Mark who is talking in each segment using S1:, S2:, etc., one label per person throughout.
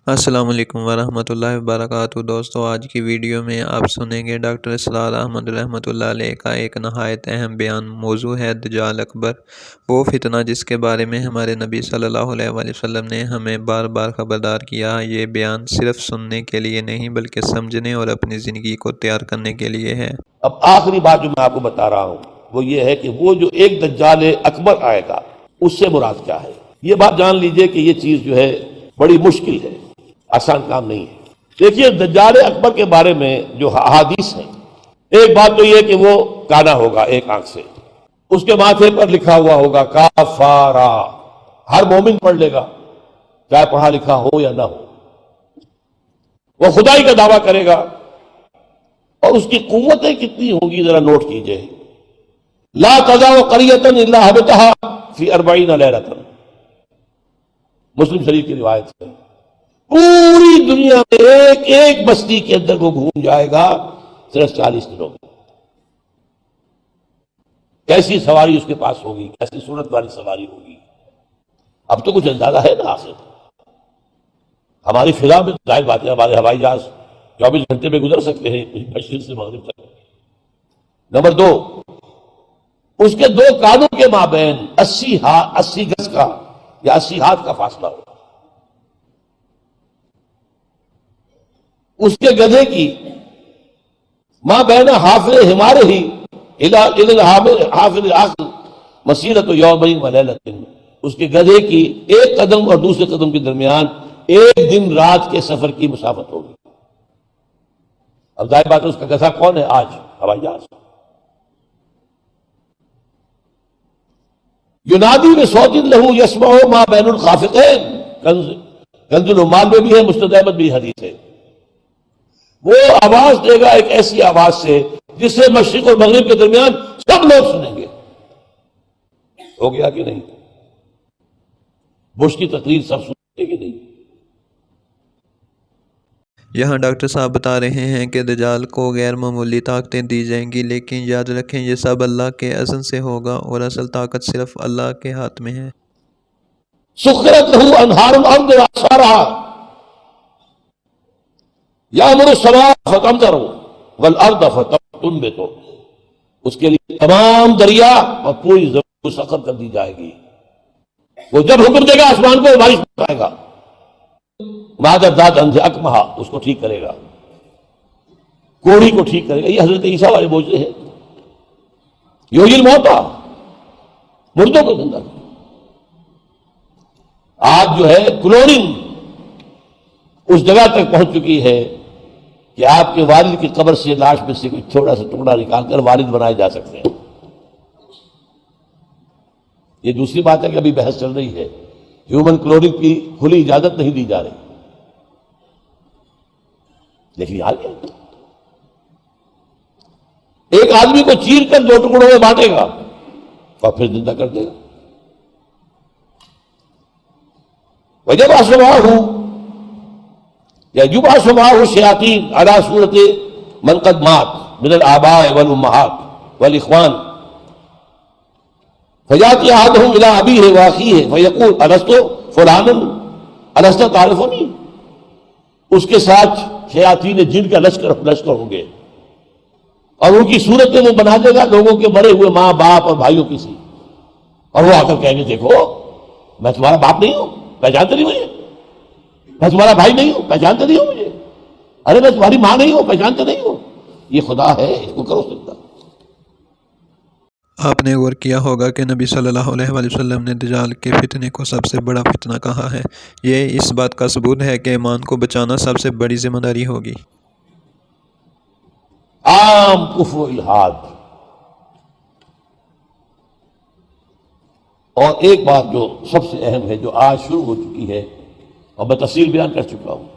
S1: السلام علیکم ورحمۃ اللہ وبرکاتہ۔ دوستو، آج کی ویڈیو میں آپ سنیں گے ڈاکٹر اسرار احمد رحمۃ اللہ علیہ کا ایک نہایت اہم بیان۔ موضوع ہے دجال اکبر، وہ فتنہ جس کے بارے میں ہمارے نبی صلی اللہ علیہ وآلہ وسلم نے ہمیں بار بار خبردار کیا۔ یہ بیان صرف سننے کے لیے نہیں بلکہ سمجھنے اور اپنی زندگی کو تیار کرنے کے لیے ہے۔
S2: اب آخری بات جو میں آپ کو بتا رہا ہوں وہ یہ ہے کہ وہ جو ایک دجال اکبر آئے گا اس سے مراد کیا ہے۔ یہ بات جان لیجئے کہ یہ چیز جو ہے بڑی مشکل ہے، آسان کام نہیں ہے۔ دیکھیے دجال اکبر کے بارے میں جو احادیث ہیں، ایک بات تو یہ کہ وہ کانا ہوگا ایک آنکھ سے، اس کے ماتھے پر لکھا ہوا ہوگا کافارا، ہر مومن پڑھ لے گا چاہے پڑھا لکھا ہو یا نہ ہو۔ وہ خدائی کا دعویٰ کرے گا، اور اس کی قوتیں کتنی ہوں گی ذرا نوٹ کیجئے۔ لا تزع قریۃ الا حبطھا فی 40 لیلۃ، مسلم شریف کی روایت ہے۔ پوری دنیا میں ایک ایک بستی کے اندر وہ گھوم جائے گا صرف 40 دنوں میں۔ کیسی سواری اس کے پاس ہوگی، کیسی صورت والی سواری ہوگی، اب تو کچھ اندازہ ہے نا۔ آخر ہماری فضا میں ظاہر بات ہے ہمارے ہوائی جہاز 24 گھنٹے میں گزر سکتے ہیں مشرق سے مغرب تک۔ نمبر 2، اس کے دو کانوں کے مابین 80 گز کا یا 80 ہاتھ کا فاصلہ ہوگا۔ اس کے گدھے کی ماں بین حافظ ہمارے ہی حافظ آخر مسیرت یومین و لیلۃ، اس کے گدھے کی ایک قدم اور دوسرے قدم کے درمیان ایک دن رات کے سفر کی مسافت ہوگی۔ اب ظاہر بات ہے اس کا گدھا کون ہے آج؟ ہوائی جہاز۔ ینادی بصوت لہ یسمع ما بین الخافقین، کنز العمال میں بھی ہے، مستند احمد بھی حدیث ہے۔ وہ آواز دے گا ایک ایسی آواز سے جس سے مشرق اور مغرب کے درمیان سب لوگ سنیں گے۔ ہو گیا کہ نہیں؟ بش کی تقریر سب سنیں گے کہ نہیں؟
S1: یہاں ڈاکٹر صاحب بتا رہے ہیں کہ دجال کو غیر معمولی طاقتیں دی جائیں گی، لیکن یاد رکھیں یہ سب اللہ کے اذن سے ہوگا اور اصل طاقت صرف اللہ کے ہاتھ میں ہے۔
S2: سخرت لہ انہار الارض واعصارھا یأمر السماء فتمطر والارض فتنبت، اس کے لیے تمام دریا اور پوری زمین مسخر کر دی جائے گی۔ وہ جب حکم دے گا آسمان کو بارش برسائے گا۔ مادر ذات اندھے اکمہا، اس کو ٹھیک کرے گا، کوڑی کو ٹھیک کرے گا۔ یہ حضرت عیسیٰ والے موجزے ہیں۔ یحیی الموتیٰ، مردوں کو زندہ کرے۔ آج جو ہے کلوننگ اس جگہ تک پہنچ چکی ہے کہ آپ کے والد کی قبر سے لاش میں سے کوئی تھوڑا سا ٹکڑا نکال کر والد بنائے جا سکتے ہیں۔ یہ دوسری بات ہے کہ ابھی بحث چل رہی ہے، ہیومن کلوننگ کی کھلی اجازت نہیں دی جا رہی، لیکن آ گیا۔ ایک آدمی کو چیر کر 2 ٹکڑوں میں بانٹے گا اور پھر زندہ کر دے گا۔ وجب آسماہ یا یبعث معہ الشیاطین علی صورت من قد مات من الآباء والامہات والاخوان فیاتی احدہم الی ابیہ واخیہ فیقول الست فلانا الست تعرفنی، اس کے ساتھ شیاطین جن کا لشکر ہوں گے، اور ان کی صورتیں وہ بنا دے گا لوگوں کے مرے ہوئے ماں باپ اور بھائیوں کی سی، اور وہ آ کر کہیں گے دیکھو میں تمہارا باپ نہیں ہوں، پہچانتے نہیں مجھے، میں تمہارا بھائی نہیں ہوں، پہچانتے نہیں ہو مجھے، ارے میں تمہاری ماں نہیں ہوں، پہچانتے نہیں ہو، یہ خدا ہے، اس کو کرو سجدہ۔
S1: آپ نے غور کیا ہوگا کہ نبی صلی اللہ علیہ وآلہ وسلم نے دجال کے فتنے کو سب سے بڑا فتنہ کہا ہے۔ یہ اس بات کا ثبوت ہے کہ ایمان کو بچانا سب سے بڑی ذمہ داری ہوگی۔
S2: عام کفر و الحاد۔ اور ایک بات جو سب سے اہم ہے جو آج شروع ہو چکی ہے اور میں تفصیل بیان کر چکا ہوں،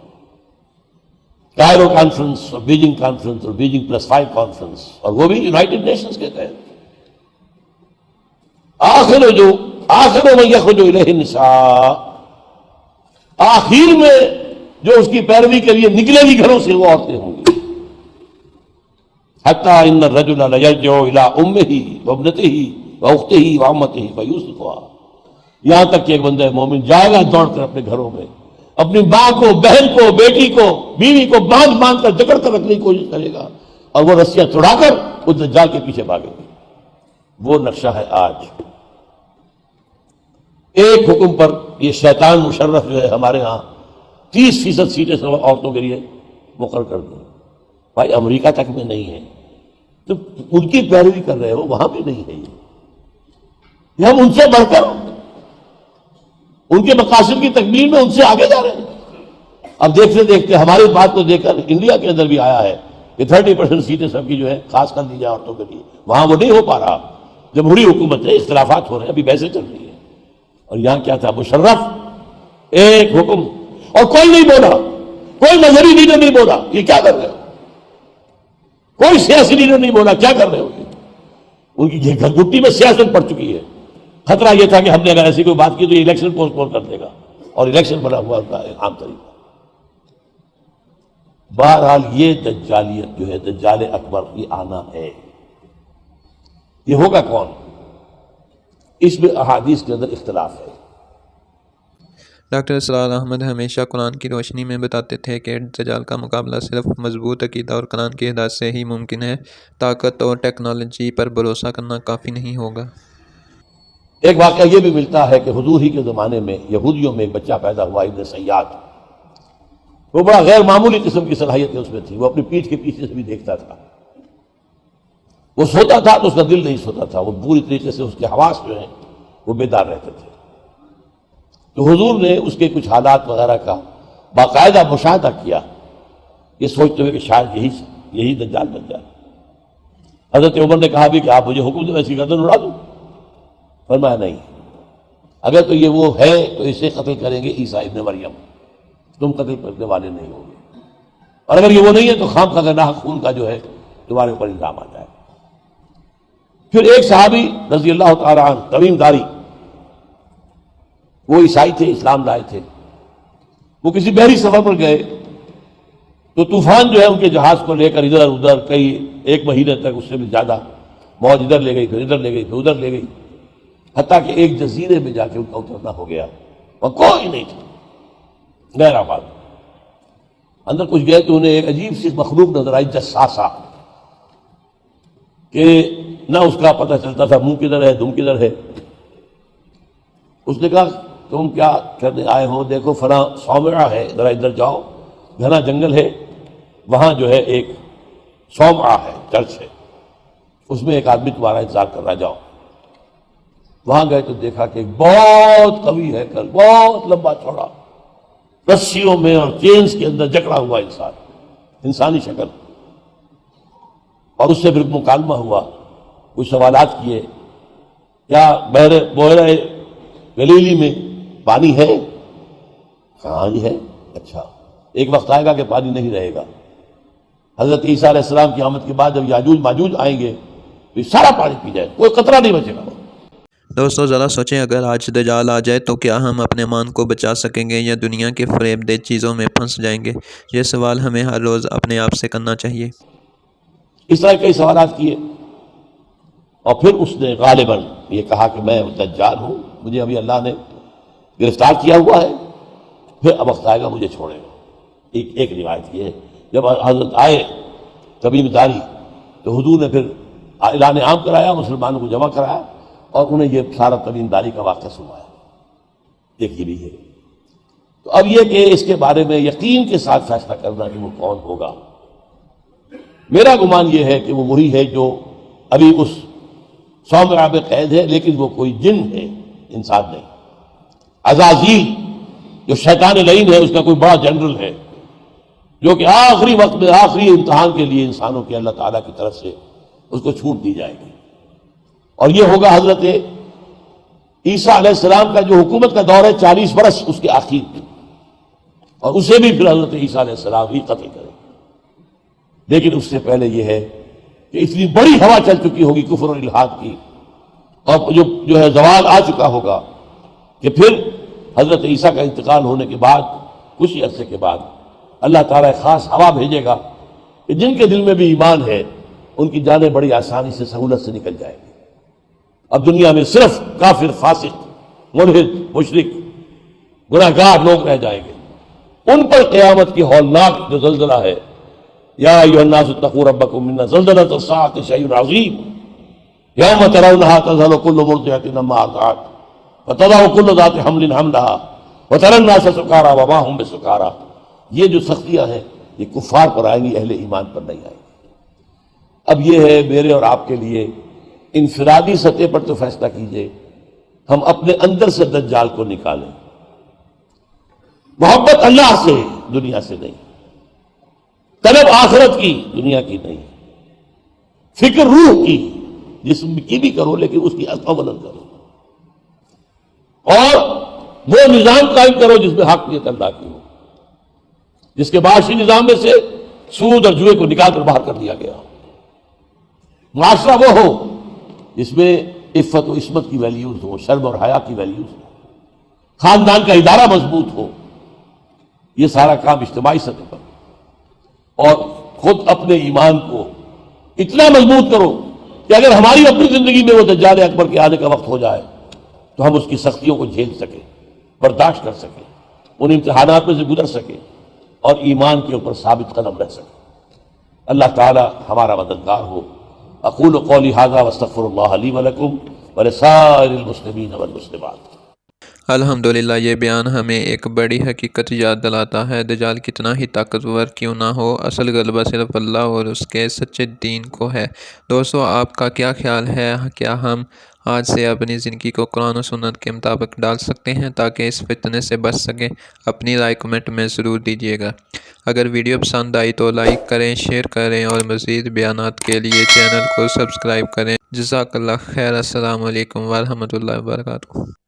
S2: کائرو کانفرنس اور بیجنگ کانفرنس اور بیجنگ +5 کانفرنس، اور وہ بھی یونائٹڈ نیشنز کے تحت، آخر میں یخرج الیہ النساء، آخر میں جو اس کی پیروی کے لیے نکلے گی گھروں سے وہ عورتیں ہوں گی۔ حتی ان الرجل لیرجع الی امہ وابنتہ واختہ وعمتہ فیوسفھا، یہاں تک کہ ایک بندہ مومن جائے گا دوڑ کر اپنے گھروں میں اپنی ماں کو، بہن کو، بیٹی کو، بیوی کو باندھ کر جکڑ کر رکھنے کی کوشش کرے گا اور وہ رسیاں چھڑا کر اس دجال کے پیچھے بھاگے گا۔ وہ نقشہ ہے آج۔ ایک حکم پر یہ شیطان مشرف جو ہے ہمارے ہاں 30% سیٹیں عورتوں کے لیے مقرر کر دیں۔ بھائی امریکہ تک میں نہیں ہے تو ان کی پیروی کر رہے ہو، وہاں بھی نہیں ہے یہ ہم ان سے بڑھ کر ان کے مقاصد کی تکمیل میں ان سے آگے جا رہے ہیں۔ اب دیکھتے دیکھتے ہماری بات کو دیکھ کر انڈیا کے اندر بھی آیا ہے کہ 30% سیٹیں سب کی جو ہے خاص کر دی جائے عورتوں کے لیے، وہاں وہ نہیں ہو پا رہا۔ جمہوری حکومت ہے، اختلافات ہو رہے ہیں، ابھی بحثیں چل رہی ہیں۔ اور یہاں کیا تھا؟ مشرف ایک حکم، اور کوئی نہیں بولا، کوئی مذہبی لیڈر نہیں بولا یہ کیا کر رہے ہو، کوئی سیاسی لیڈر نہیں بولا کیا کر رہے ہو۔ ان کی گھٹی میں سیاست پڑ چکی ہے۔ خطرہ یہ تھا کہ ہم نے اگر ایسی کوئی بات کی تو یہ الیکشن پوسٹ پون کر دے گا، اور الیکشن بنا ہوا ان کا عام طریقہ۔ بہرحال یہ دجالیت جو ہے، دجال اکبر، یہ آنا ہے۔ یہ ہوگا کون؟ اس میں احادیث کے اندر اختلاف ہے۔
S1: ڈاکٹر اسرار احمد ہمیشہ قرآن کی روشنی میں بتاتے تھے کہ دجال کا مقابلہ صرف مضبوط عقیدہ اور قرآن کی ہدایت سے ہی ممکن ہے، طاقت اور ٹیکنالوجی پر بھروسہ کرنا کافی نہیں ہوگا۔
S2: ایک واقعہ یہ بھی ملتا ہے کہ حضور ہی کے زمانے میں یہودیوں میں ایک بچہ پیدا ہوا، ابن سیاد۔ وہ بڑا غیر معمولی قسم کی صلاحیتیں اس میں تھی، وہ اپنی پیٹھ کے پیچھے سے بھی دیکھتا تھا، وہ سوتا تھا تو اس کا دل نہیں سوتا تھا، وہ پوری طریقے سے اس کے حواس جو ہیں وہ بیدار رہتے تھے۔ تو حضور نے اس کے کچھ حالات وغیرہ کا باقاعدہ مشاہدہ کیا، یہ سوچتے ہوئے کہ شاید یہی دجال بن جائے۔ حضرت عمر نے کہا بھی کہ آپ مجھے حکم دیں میں اس کی گردن اڑا دوں؟ فرمایا نہیں، اگر تو یہ وہ ہے تو اسے قتل کریں گے عیسیٰ ابن مریم، تم قتل کرنے والے نہیں ہوں گے، اور اگر یہ وہ نہیں ہے تو خام کا گناہ خون کا جو ہے تمہارے اوپر الزام آ جائے۔ پھر ایک صحابی رضی اللہ تعالیٰ عنہ، تمیم داری، وہ عیسائی تھے، اسلام لائے تھے، وہ کسی بحری سفر پر گئے تو طوفان جو ہے ان کے جہاز کو لے کر ادھر ادھر کئی ایک مہینے تک، اس سے بھی زیادہ، موج ادھر لے گئی پھر ادھر لے گئی پھر ادھر لے گئی، حتیٰ کہ ایک جزیرے میں جا کے ان کا اترنا ہو گیا، وہاں کوئی نہیں تھا، غیر آباد۔ اندر کچھ گئے تو انہیں ایک عجیب سی مخلوق نظر آئی، جساسا، کہ نہ اس کا پتہ چلتا تھا منہ کدھر ہے دم کدھر ہے۔ اس نے کہا تم کیا کرنے آئے ہو؟ دیکھو فلاں صومعہ ہے، ذرا ادھر جاؤ، گھنا جنگل ہے، وہاں جو ہے ایک صومعہ ہے، چرچ ہے، اس میں ایک آدمی تمہارا انتظار کر رہا، جاؤ۔ وہاں گئے تو دیکھا کہ ایک بہت قوی ہے، بہت لمبا چوڑا، رسیوں میں اور چینز کے اندر جکڑا ہوا انسان، انسانی شکل، اور اس سے پھر مکالمہ ہوا، کچھ سوالات کیے، کیا بحیرہ گلیلی میں پانی ہے؟ ہاں جی ہے۔ اچھا، ایک وقت آئے گا کہ پانی نہیں رہے گا، حضرت عیسیٰ علیہ السلام کی آمد کے بعد جب یاجوج ماجوج آئیں گے تو یہ سارا پانی پی جائے، کوئی قطرہ نہیں بچے گا۔
S1: دوستو ذرا سوچیں، اگر آج دجال آ جائے تو کیا ہم اپنے مان کو بچا سکیں گے یا دنیا کے فریب دہ چیزوں میں پھنس جائیں گے؟ یہ سوال ہمیں ہر روز اپنے آپ سے کرنا چاہیے۔
S2: اس طرح کئی سوالات کیے، اور پھر اس نے غالباً یہ کہا کہ میں دجال ہوں، مجھے ابھی اللہ نے گرفتار کیا ہوا ہے، پھر اب وقت آئے گا مجھے چھوڑے گا۔ ایک روایت یہ ہے، جب حضرت آئے تمیم داری تو حضور نے پھر اعلان عام کرایا، مسلمانوں کو جمع کرایا اور انہیں یہ سارا تمیم داری کا واقعہ سنایا۔ ایک یہ بھی ہے۔ تو اب یہ کہ اس کے بارے میں یقین کے ساتھ فیصلہ کرنا کہ وہ کون ہوگا، میرا گمان یہ ہے کہ وہ وہی ہے جو ابھی اس صومعہ میں قید ہے، لیکن وہ کوئی جن ہے، انسان نہیں۔ عزازیل جو شیطان لعین ہے، اس کا کوئی بڑا جنرل ہے، جو کہ آخری وقت میں آخری امتحان کے لیے انسانوں کے اللہ تعالیٰ کی طرف سے اس کو چھوٹ دی جائے گی، اور یہ ہوگا حضرت عیسیٰ علیہ السلام کا جو حکومت کا دور ہے 40 برس اس کے آخر میں، اور اسے بھی پھر حضرت عیسیٰ علیہ السلام ہی قتل کرے۔ لیکن اس سے پہلے یہ ہے کہ اتنی بڑی ہوا چل چکی ہوگی کفر اور الحاد کی، اور جو ہے زوال آ چکا ہوگا کہ پھر حضرت عیسیٰ کا انتقال ہونے کے بعد کچھ ہی عرصے کے بعد اللہ تعالیٰ ایک خاص ہوا بھیجے گا کہ جن کے دل میں بھی ایمان ہے ان کی جانیں بڑی آسانی سے سہولت سے نکل جائیں گی۔ اب دنیا میں صرف کافر، فاسق، ملحد، مشرک، گناہگار لوگ رہ جائیں گے، ان پر قیامت کی ہولناک جو زلزلہ ہے، یا ایھا الناس اتقوا ربکم ان زلزلۃ الساعۃ شیء عظیم یوم ترونھا تذہل کل مرضعۃ عما ارضعت وتضع کل ذات حمل حملها وتری الناس سکارى وما هم بسکارى. یہ جو سختیاں ہیں یہ کفار پر آئیں گی، اہل ایمان پر نہیں آئیں گی. اب یہ ہے میرے اور آپ کے لیے انفرادی سطح پر تو فیصلہ کیجئے، ہم اپنے اندر سے دجال کو نکالیں. محبت اللہ سے، دنیا سے نہیں. طلب آخرت کی، دنیا کی نہیں. فکر روح کی، جسم کی بھی کرو لیکن اس کی اولاً کرو. اور وہ نظام قائم کرو جس میں حاکمیت اللہ کی ہو، جس کے معاشی نظام میں سے سود اور جوئے کو نکال کر باہر کر دیا گیا ہو. معاشرہ وہ ہو جس میں عفت و عصمت کی ویلیوز ہو، شرم اور حیا کی ویلیوز ہو، خاندان کا ادارہ مضبوط ہو. یہ سارا کام اجتماعی سطح پر، اور خود اپنے ایمان کو اتنا مضبوط کرو کہ اگر ہماری اپنی زندگی میں وہ دجال اکبر کے آنے کا وقت ہو جائے تو ہم اس کی سختیوں کو جھیل سکیں، برداشت کر سکیں، ان امتحانات میں سے گزر سکیں اور ایمان کے اوپر ثابت قدم رہ سکیں. اللہ تعالی ہمارا مددگار ہو. اقول قولی ھذا واستغفر اللہ لی ولکم ولسائر المسلمین والمسلمات.
S1: الحمدللہ، یہ بیان ہمیں ایک بڑی حقیقت یاد دلاتا ہے. دجال کتنا ہی طاقتور کیوں نہ ہو، اصل غلبہ صرف اللہ اور اس کے سچے دین کو ہے. دوستو، آپ کا کیا خیال ہے؟ کیا ہم آج سے اپنی زندگی کو قرآن و سنت کے مطابق ڈال سکتے ہیں تاکہ اس فتنے سے بچ سکیں؟ اپنی رائے کمنٹ میں ضرور دیجیے گا. اگر ویڈیو پسند آئی تو لائک کریں، شیئر کریں اور مزید بیانات کے لیے چینل کو سبسکرائب کریں. جزاک اللہ خیر. السلام علیکم ورحمۃ اللہ وبرکاتہ.